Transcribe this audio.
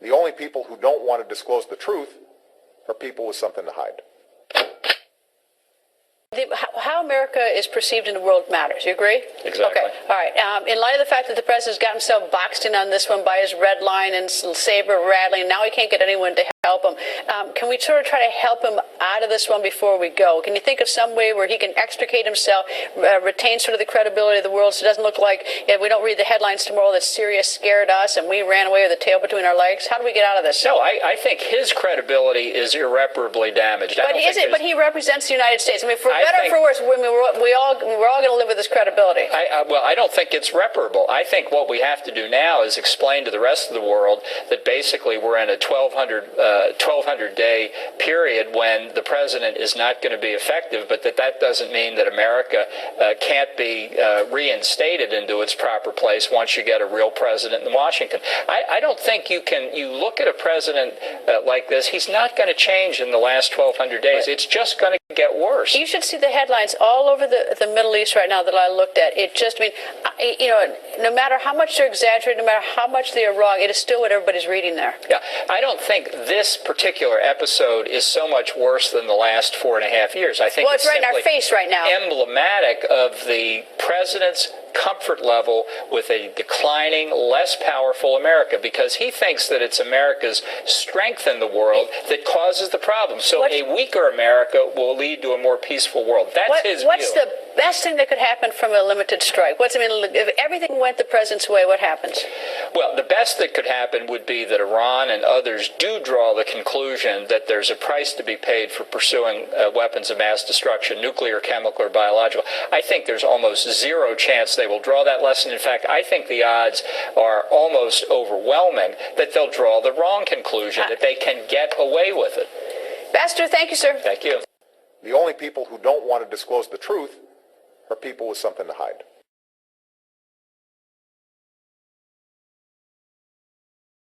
The only people who don't want to disclose the truth are people with something to hide. How America is perceived in the world matters. You agree? Exactly. Okay. All right. In light of the fact that the president's got himself boxed in on this one by his red line and saber rattling, now he can't get anyone to help him. Can we sort of try to help him out of this one before we go? Can you think of some way where he can extricate himself, retain sort of the credibility of the world, so it doesn't look like we don't read the headlines tomorrow that Syria scared us and we ran away with the tail between our legs? How do we get out of this? No, I think his credibility is irreparably damaged. But he represents the United States. I mean, for better or for worse, we're all going to live with this credibility. Well, I don't think it's reparable. I think what we have to do now is explain to the rest of the world that basically we're in a 1,200-day period when the president is not going to be effective, but that doesn't mean that America can't be reinstated into its proper place once you get a real president in Washington. I don't think you look at a president like this, he's not going to change in the last 1,200 days. It's just going to get worse. You should see the headlines all over the Middle East right now that I looked at. It just, no matter how much they're exaggerated, no matter how much they are wrong, it is still what everybody's reading there. Yeah, I don't think this particular episode is so much worse than the last 4.5 years. I think it's right in our face right now. Emblematic of the president's comfort level with a declining, less powerful America, because he thinks that it's America's strength in the world that causes the problem. So a weaker America will lead to a more peaceful world. That's his view. What's the best thing that could happen from a limited strike? If everything went the president's way, what happens? Well, the best that could happen would be that Iran and others do draw the conclusion that there's a price to be paid for pursuing weapons of mass destruction, nuclear, chemical, or biological. I think there's almost zero chance they will draw that lesson. In fact, I think the odds are almost overwhelming that they'll draw the wrong conclusion, that they can get away with it. Ambassador, thank you, sir. Thank you. The only people who don't want to disclose the truth are people with something to hide.